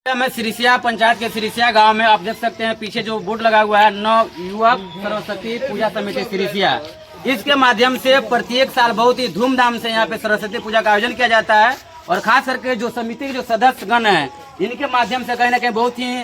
मैं सिरिसिया पंचायत के सिरिसिया गांव में आप देख सकते हैं पीछे जो बोर्ड लगा हुआ है नव युवक सरस्वती पूजा समिति सिरिसिया। इसके माध्यम से प्रत्येक साल बहुत ही धूमधाम से यहाँ पे सरस्वती पूजा का आयोजन किया जाता है और खास करके जो समिति के जो सदस्य गण हैं इनके माध्यम से कहीं ना कहीं बहुत ही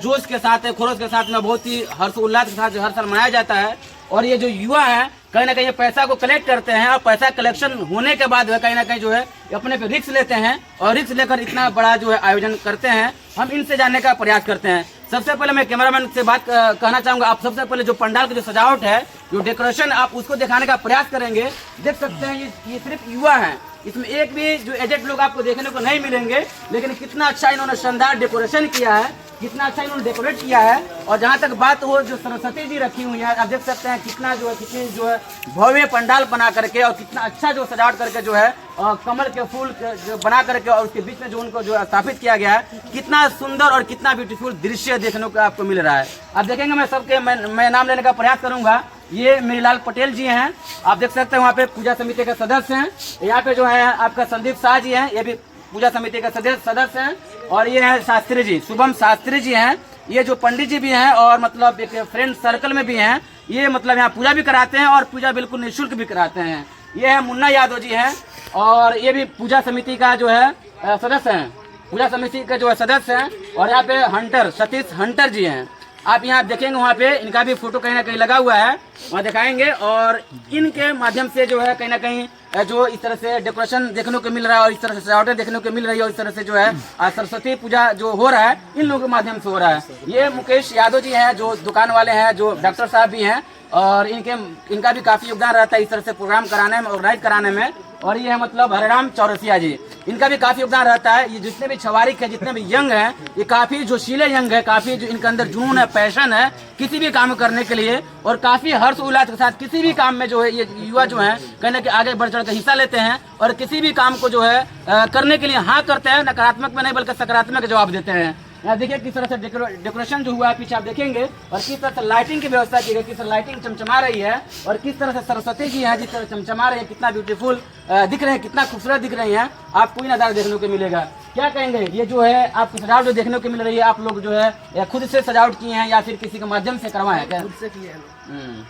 जोश के साथ खरोश के साथ में बहुत ही हर्षोल्लास के साथ हर साल मनाया जाता है। और ये जो युवा है कहीं ना कहीं ये पैसा को कलेक्ट करते हैं और पैसा कलेक्शन होने के बाद कहीं ना कहीं जो है अपने पे रिस्क लेते हैं और रिस्क लेकर इतना बड़ा जो है आयोजन करते हैं। हम इनसे जानने का प्रयास करते हैं। सबसे पहले मैं कैमरामैन से बात कहना चाहूंगा, आप सबसे पहले जो पंडाल की जो सजावट है जो डेकोरेशन आप उसको दिखाने का प्रयास करेंगे। देख सकते हैं ये सिर्फ युवा है, इसमें एक भी जो एजेड लोग आपको देखने को नहीं मिलेंगे, लेकिन कितना अच्छा इन्होंने शानदार डेकोरेशन किया है, कितना अच्छा इन्होंने डेकोरेट किया है। और जहाँ तक बात हो जो सरस्वती जी रखी हुई है आप देख सकते हैं कितना जो है कितनी जो है भव्य पंडाल बना करके और कितना अच्छा जो सजावट करके जो है कमल के फूल जो बना करके और उसके बीच में जो उनको जो स्थापित किया गया है, कितना सुंदर और कितना ब्यूटीफुल दृश्य देखने को आपको मिल रहा है। आप देखेंगे मैं सबके मैं नाम लेने का प्रयास करूंगा। ये मेरीलाल पटेल जी हैं, आप देख सकते हैं वहाँ पे पूजा समिति के सदस्य हैं। यहाँ पे जो है आपका संदीप शाह जी हैं, ये भी पूजा समिति के सदस्य हैं। और ये है शास्त्री जी, शुभम शास्त्री जी हैं, ये जो पंडित जी भी हैं और मतलब एक फ्रेंड सर्कल में भी हैं। ये मतलब यहाँ पूजा भी कराते हैं और पूजा बिल्कुल निःशुल्क भी कराते हैं। ये है मुन्ना यादव जी हैं और ये भी पूजा समिति का जो है सदस्य हैं, पूजा समिति के जो है सदस्य हैं। और यहाँ पे हंटर सतीश हंटर जी हैं, आप यहाँ देखेंगे वहाँ पे इनका भी फोटो कहीं ना कहीं लगा हुआ है, वहाँ दिखाएंगे। और इनके माध्यम से जो है कहीं ना कहीं जो इस तरह से डेकोरेशन देखने को मिल रहा है और इस तरह से सजावटें देखने को मिल रही है और इस तरह से जो है सरस्वती पूजा जो हो रहा है इन लोगों के माध्यम से हो रहा है। ये मुकेश यादव जी हैं जो दुकान वाले हैं, जो डॉक्टर साहब भी हैं और इनका भी काफी योगदान रहता है इस तरह से प्रोग्राम कराने में, ऑर्गेनाइज कराने में। और ये है मतलब हरिराम चौरसिया जी, इनका भी काफी योगदान रहता है। ये जितने भी छवारिक है, जितने भी यंग हैं, ये काफी जोशीले यंग है, काफी जो इनके अंदर जुनून है, पैशन है किसी भी काम करने के लिए और काफी हर्ष उल्लास के साथ किसी भी काम में जो है ये युवा जो है कहीं ना कहीं आगे बढ़ चढ़ कर हिस्सा लेते हैं और किसी भी काम को जो है करने के लिए हाँ करते हैं, नकारात्मक में नहीं बल्कि सकारात्मक जवाब देते हैं। यहाँ देखिए किस तरह से डेकोरेशन जो हुआ है पीछे आप देखेंगे और किस तरह से लाइटिंग की व्यवस्था की गई, किस तरह लाइटिंग चमचमा रही है और किस तरह से सरस्वती जी हैं जिस तरह चमचमा रहे हैं, कितना ब्यूटीफुल दिख रहे हैं, कितना खूबसूरत दिख रही हैं, आपको ही नज़ारा देखने को मिलेगा। क्या कहेंगे ये जो है आपको सजावट जो देखने को मिल रही है, आप लोग जो है या खुद से सजावट किए हैं या फिर किसी के माध्यम से करवाए हैं? क्या खुद से किए हैं?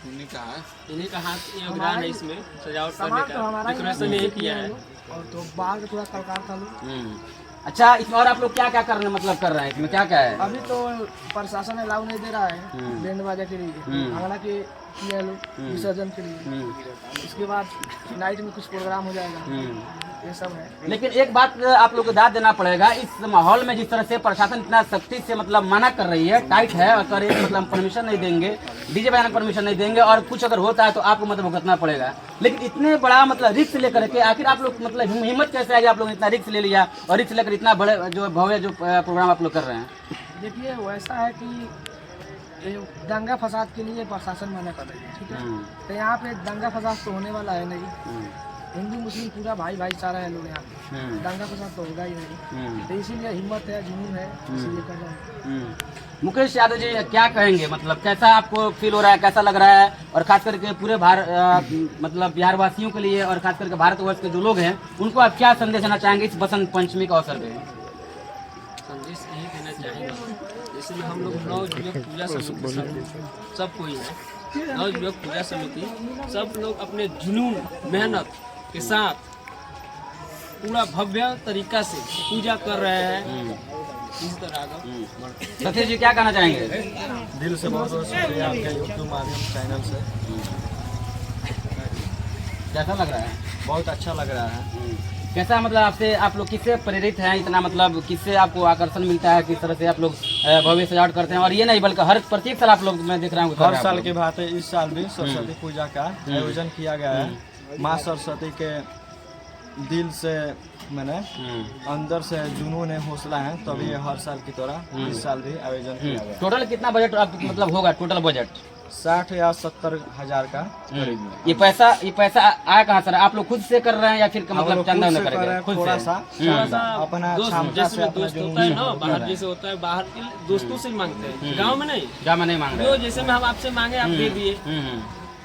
इन्हीं का हाथ योगदान है इसमें सजावट करने का, डेकोरेशन यही किया है और तो बाहर का थोड़ा कलकार था लोग। अच्छा, इसमें और आप लोग क्या क्या करने मतलब कर रहे हैं, इसमें क्या क्या है? अभी तो प्रशासन अलाउ नहीं दे रहा है बैंड बाजा के लिए, अगला के किया लोग विसर्जन के लिए। इसके बाद नाइट में कुछ प्रोग्राम हो जाएगा, ये सब है। लेकिन एक बात आप लोग को दाद देना पड़ेगा, इस माहौल में जिस तरह से प्रशासन इतना सख्ती से मतलब मना कर रही है, टाइट है और करे मतलब परमिशन नहीं देंगे, डीजे बजाने परमिशन नहीं देंगे और कुछ अगर होता है तो आपको मतलब भुगतना पड़ेगा। लेकिन इतने बड़ा मतलब रिस्क लेकर के आखिर आप लोग मतलब हिम्मत कैसे आई, आप लोग इतना रिस्क ले लिया और रिस्क लेकर इतना बड़े जो भव्य जो प्रोग्राम आप लोग कर रहे हैं? देखिए वैसा है कि दंगा फसाद के लिए प्रशासन मना कर रही है, ठीक है। तो यहाँ पे दंगा फसाद तो होने वाला है नहीं, हिंदू मुस्लिम पूरा भाईचारा है लोग यहाँ पे, दंगा फसाद तो होगा ही नहीं। तो इसीलिए हिम्मत है, जुनून है, इसीलिए कर रहे हैं। मुकेश यादव जी क्या कहेंगे, मतलब कैसा आपको फील हो रहा है, कैसा लग रहा है? और खास करके पूरे मतलब बिहार वासियों के लिए और खास करके भारतवर्ष के जो लोग हैं उनको आप क्या संदेश देना चाहेंगे इस बसंत पंचमी का अवसर पे? संदेश यही देना चाहेंगे जैसे हम लोग नवयुवक पूजा समिति सब कोई है, नवयुवक पूजा समिति सब लोग अपने जुनून मेहनत के साथ पूरा भव्य तरीका से पूजा कर रहे हैं। इस तरह सतीश जी क्या कहना चाहेंगे? दिल से बहुत बहुत शुक्रिया आपके यूट्यूब माध्यम चैनल से। कैसा लग रहा है? बहुत अच्छा लग रहा है। कैसा मतलब आपसे आप लोग किससे प्रेरित हैं, इतना मतलब किससे आपको आकर्षण मिलता है, किस तरह से आप लोग भव्य सजावट करते हैं? और ये नहीं बल्कि हर प्रत्येक साल आप लोग मैं देख रहा हूँ हर साल के भांति इस साल भी सरस्वती पूजा का आयोजन किया गया है। माँ सरस्वती के दिल से मैंने अंदर से जुनून है, हौसला है, तभी हर साल की तरह इस साल भी आयोजन किया गया। टोटल कितना बजट आप मतलब होगा, टोटल बजट 60 या 70 हजार का। ये पैसा आया कहाँ सर? आप लोग खुद से कर रहे हैं या फिर मतलब चंदा में करेंगे? खुद थोड़ा से सा अपना क्षमता से अपना दोस्त होता है ना, बाहर जैसे होता है, बाहर के दोस्तों से मांगते हैं, गाँव में नहीं, गाँव में नहीं मांग रहे। जो जैसे में हम आपसे मांगे आप दे दिए,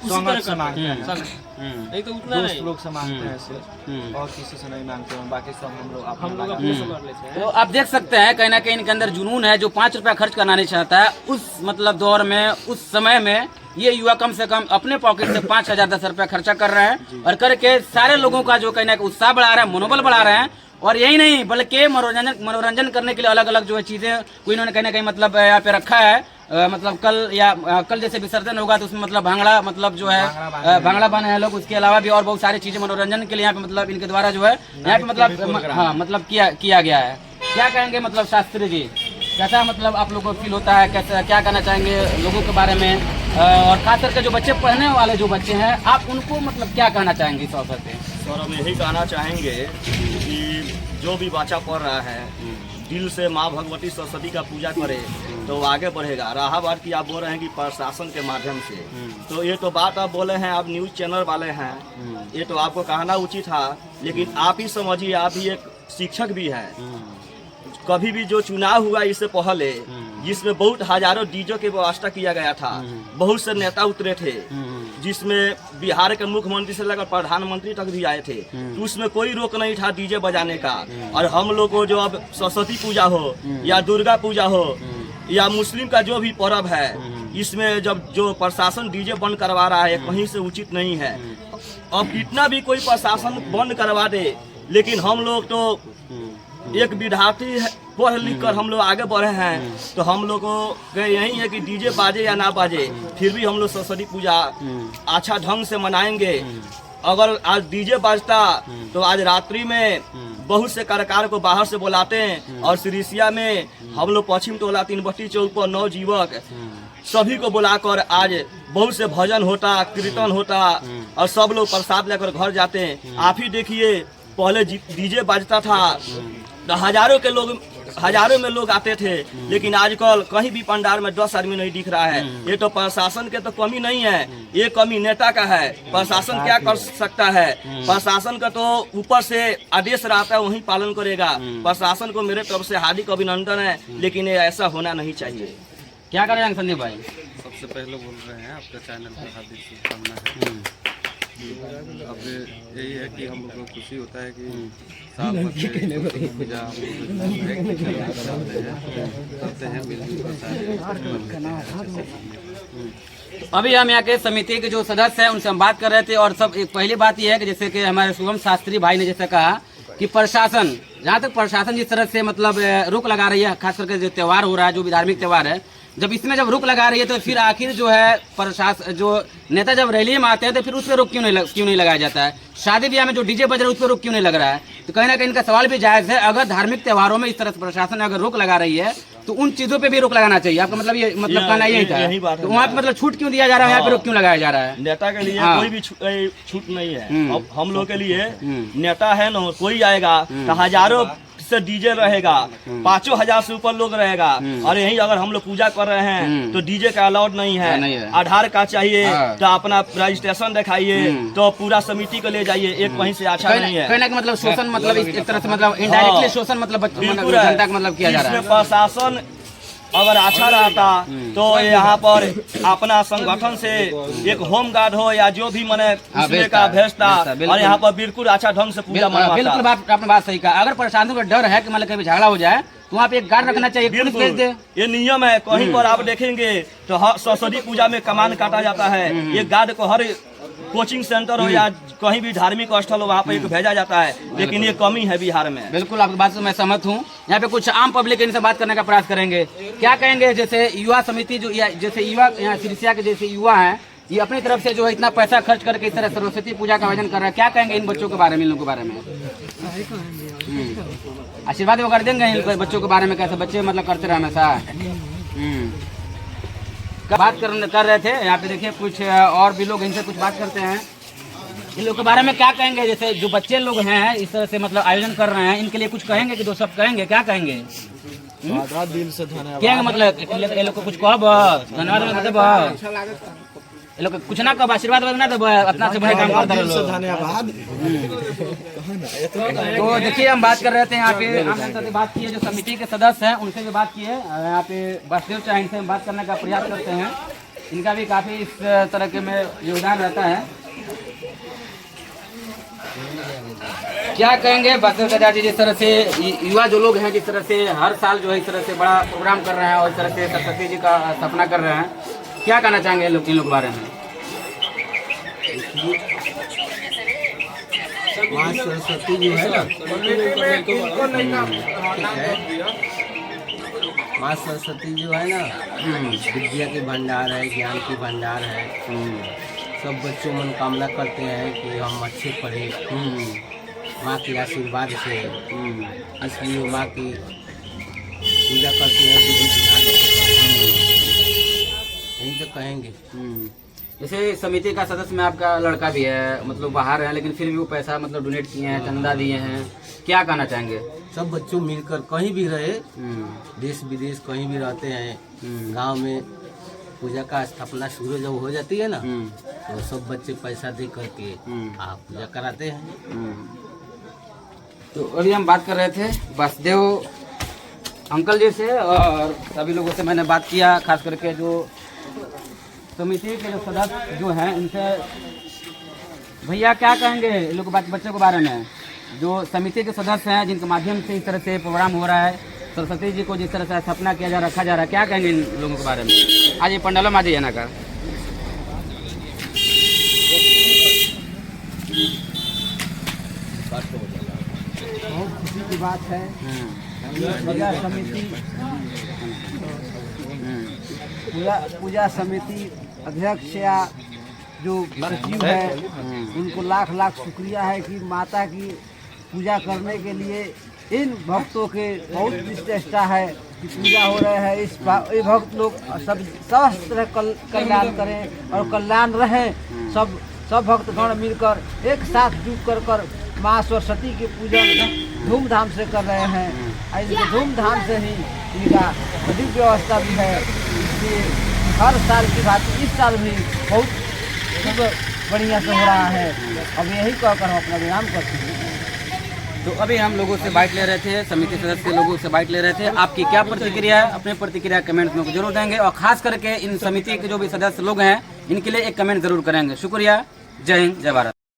उसी तरह से मांगते हैं। सब नहीं तो उतना दोस्त नहीं, लोग से मांगते हैं सिर्फ, और किसी से नहीं मांगते हैं, बाकी सब हम लोग हम लोग अपने से कर लेते हैं। तो आप देख सकते हैं कहीं ना कहीं इनके अंदर जुनून है, जो 5 रुपया खर्च करना नहीं चाहता है। उस मतलब दौर में, उस समय में ये युवा कम से कम अपने पॉकेट से 5,000 10 रुपया खर्चा कर रहे हैं और करके सारे लोगों का जो कहीं ना कहीं उत्साह बढ़ा रहे हैं, मनोबल बढ़ा रहे हैं। और यही नहीं बल्कि मनोरंजन करने के लिए अलग अलग जो है चीजें कोई इन्होंने कहीं ना कहीं मतलब यहाँ पे रखा है। मतलब कल जैसे विसर्जन होगा तो उसमें मतलब भांगड़ा मतलब जो है भांगड़ा बने हैं लोग। उसके अलावा भी और बहुत सारी चीजें मनोरंजन के लिए यहाँ पे मतलब इनके द्वारा जो है यहाँ पे मतलब हाँ मतलब किया गया है। क्या कहेंगे मतलब शास्त्री जी, कैसा मतलब आप लोगों को फील होता है, कैसा क्या कहना चाहेंगे लोगों के बारे में, और खास करके जो बच्चे पढ़ने वाले जो बच्चे हैं आप उनको मतलब क्या कहना चाहेंगे इस अवसर पे? सर हम यही कहना चाहेंगे कि जो भी बच्चा पढ़ रहा है दिल से माँ भगवती सरस्वती का पूजा करे तो वो आगे बढ़ेगा। रहा बात कि आप बोल रहे हैं कि प्रशासन के माध्यम से, तो ये तो बात आप बोले हैं, आप न्यूज़ चैनल वाले हैं, ये तो आपको कहना उचित था, लेकिन आप ही समझिए, आप ही एक शिक्षक भी हैं। कभी भी जो चुनाव हुआ इससे पहले, जिसमें बहुत हजारों डीजे की व्यवस्था किया गया था, बहुत से नेता उतरे थे, जिसमें बिहार के मुख्यमंत्री से लेकर प्रधानमंत्री तक भी आए थे, तो उसमें कोई रोक नहीं था डीजे बजाने का। और हम लोग को जो अब सरस्वती पूजा हो या दुर्गा पूजा हो या मुस्लिम का जो भी पर्व है, इसमें जब जो प्रशासन डीजे बंद करवा रहा है कहीं से उचित नहीं है। अब कितना भी कोई प्रशासन बंद करवा दे, लेकिन हम लोग तो एक विद्यार्थी पढ़ लिख कर हम लोग आगे बढ़े हैं, तो हम लोगों को यही है कि डीजे बाजे या ना बाजे, फिर भी हम लोग सरस्वती पूजा अच्छा ढंग से मनाएंगे। अगर आज डीजे बाजता तो आज रात्रि में बहुत से कलाकार को बाहर से बुलाते हैं, और सिरिसिया में हम लोग पश्चिम टोला 3 बट्टी चौक पर नवयुवक सभी को बुलाकर आज बहुत से भजन होता, कीर्तन होता, और सब लोग प्रसाद लेकर घर जाते हैं। आप ही देखिए, पहले डीजे बाजता था तो हजारों में लोग आते थे, लेकिन आजकल कहीं भी पंडाल में 10 आदमी नहीं दिख रहा है। ये तो प्रशासन के तो कमी नहीं है, ये कमी नेता का है। प्रशासन क्या कर सकता है? प्रशासन का तो ऊपर से आदेश रहता है, वही पालन करेगा। प्रशासन को मेरे तरफ से हार्दिक अभिनंदन है, लेकिन ये ऐसा होना नहीं चाहिए। क्या कर रहे हैं संदीप भाई? सबसे पहले बोल रहे हैं आपके चैनल पर हार्दिक शुभकामनाएं है। अब यही है कि हम लोग को खुशी होता है कि साल भर से पूजा करते हैं मिलजुल कर। अभी हम यहाँ के समिति के जो सदस्य हैं उनसे हम बात कर रहे थे, और सब पहली बात यह है कि जैसे कि हमारे शुभम शास्त्री भाई ने जैसे कहा कि प्रशासन, जहाँ तक प्रशासन जिस तरह से मतलब रोक लगा रही है, खास करके जो त्यौहार हो रहा है, जो भी धार्मिक त्यौहार है, जब इसमें जब रोक लगा रही है तो फिर आखिर जो है प्रशासन जो नेता जब रैली में आते हैं तो फिर उस पर रोक क्यों नहीं लगाया जाता है? शादी ब्याह में जो डीजे बज रहा है उस पर रोक क्यों नहीं लग रहा है? तो कहीं ना कहीं इनका सवाल भी जायज है। अगर धार्मिक त्योहारों में इस तरह से प्रशासन अगर रोक लगा रही है तो उन चीजों पे भी रोक लगाना चाहिए। आपका मतलब ये मतलब कहना यही था, तो वहाँ पे मतलब छूट क्यों दिया जा रहा है, यहाँ पे रोक क्यों लगाया जा रहा है? नेता के लिए कोई भी छूट नहीं है। अब हम लोग के लिए नेता है ना, कोई आएगा तो हजारों से डीजे रहेगा, 5,000 से ऊपर लोग रहेगा, और यही अगर हम लोग पूजा कर रहे हैं तो डीजे का अलाउड नहीं है। आधार कार्ड चाहिए तो अपना रजिस्ट्रेशन दिखाइए, तो पूरा समिति को ले जाइए, एक कहीं से अच्छा नहीं है। कहने का मतलब शोषण मतलब एक तरह से मतलब इनडायरेक्टली शोषण मतलब जनता का मतलब किया जा रहा है। प्रशासन अगर अच्छा रहता तो यहाँ पर अपना संगठन से एक होम गार्ड हो या जो भी मने उसमें का भेजता, और यहाँ पर बिल्कुल अच्छा ढंग से पूजा मनवाता। बिल्कुल आपने बात सही कहा। अगर प्रशासन को डर है कि मतलब कभी झगड़ा हो जाए तो वहाँ पे एक गार्ड रखना चाहिए, पुलिस भेज दे। ये नियम है। कहीं पर आप देखेंगे तो सरस्वती पूजा में कमान काटा जाता है, एक गार्ड को हर कोचिंग सेंटर हो या कहीं भी धार्मिक स्थल हो वहाँ पे एक भेजा जाता है, लेकिन ये कमी है बिहार में। बिल्कुल आपकी बात से मैं सहमत हूँ। यहाँ पे कुछ आम पब्लिक इनसे बात करने का प्रयास करेंगे। क्या कहेंगे, जैसे युवा समिति जो जैसे युवा यहाँ सिरसिया के जैसे युवा हैं, ये अपनी तरफ से जो है इतना पैसा खर्च करके इस तरह सरस्वती पूजा का आयोजन कर रहा है, क्या कहेंगे इन बच्चों के बारे में, इन लोगों के बारे में? आशीर्वाद वगैरह देंगे इन बच्चों के बारे में? कैसे बच्चे मतलब करते रहे हमेशा? बात कर रहे थे यहाँ पे, देखिए कुछ और भी लोग इनसे कुछ बात करते हैं। इन लोग के बारे में क्या कहेंगे? जैसे जो बच्चे लोग हैं इस तरह से मतलब आयोजन कर रहे हैं, इनके लिए कुछ कहेंगे कि दो सब कहेंगे? क्या कहेंगे? दिल से धन्यवाद। क्या मतलब ये लोग को कुछ कहब, धन्यवाद ये लोग कुछ ना कब, आशीर्वाद ना दे, अपना से बड़े काम करते रहो। धन्यवाद। तो देखिए हम बात कर रहे थे यहाँ पे, हमने बात की है, जो समिति के सदस्य हैं उनसे भी बात की है। यहाँ पे वासुदेव चाहे इनसे हम बात करने का प्रयास करते हैं। इनका भी काफी इस तरह के में योगदान रहता है। क्या कहेंगे भास्कर चाचा जी, जिस तरह से युवा जो लोग हैं, जिस तरह से हर साल जो है इस तरह से बड़ा प्रोग्राम कर रहे हैं और इस तरह से सरस्वती जी का स्थापना कर रहे हैं, क्या कहना चाहेंगे इन लोग के बारे में? माँ सरस्वती जो है ना, माँ सरस्वती जो है ना, विद्या के भंडार है, ज्ञान की भंडार है। सब बच्चों मनोकामना करते हैं कि हम अच्छे पढ़े माँ के आशीर्वाद से, इसलिए माँ की पूजा करते हैं, विधि विधान यही तो कहेंगे। जैसे समिति का सदस्य में आपका लड़का भी है, मतलब बाहर है, लेकिन फिर भी वो पैसा मतलब डोनेट किए हैं, चंदा दिए हैं, क्या कहना चाहेंगे? सब बच्चों मिलकर कहीं भी रहे, देश विदेश कहीं भी रहते हैं, गांव में पूजा का स्थापना शुरू जब हो जाती है ना, तो सब बच्चे पैसा दे करके आप पूजा कराते हैं। तो अभी हम बात कर रहे थे वासुदेव अंकल जी से, और सभी लोगों से मैंने बात किया, खास करके जो समिति के जो सदस्य जो हैं इनसे। भैया क्या कहेंगे इन लोग बच्चों के बारे में, जो समिति के सदस्य हैं, जिनके माध्यम से इस तरह से प्रोग्राम हो रहा है, सरस्वती जी को जिस तरह से स्थापना किया जा रखा जा रहा है, क्या कहेंगे इन लोगों के बारे में? आज ये पंडालों में आ जाइए ना का बहुत खुशी की बात है। पूजा समिति पूजा समिति अध्यक्ष या जो सचिव है, उनको लाख लाख शुक्रिया है कि माता की पूजा करने के लिए इन भक्तों के बहुत निष्ठा है कि पूजा हो रहे हैं। ये भक्त लोग सब तरह कल्याण करें और कल्याण रहे। सब भक्तगण मिलकर एक साथ जुट कर माँ सरस्वती के पूजन धूमधाम से कर रहे हैं। इनके धूमधाम से ही इनका बड़ी व्यवस्था भी है, इसलिए हर साल की बात इस साल भी बहुत बढ़िया से हो रहा है। अब यही कहकर हम अपना विराम करते हैं। तो अभी हम लोगों से बाइट ले रहे थे, समिति सदस्य के लोगों से बाइट ले रहे थे। आपकी क्या प्रतिक्रिया है? अपने प्रतिक्रिया कमेंट में जरूर देंगे, और खास करके इन समिति के जो भी सदस्य लोग हैं इनके लिए एक कमेंट जरूर करेंगे। शुक्रिया। जय हिंद, जय भारत।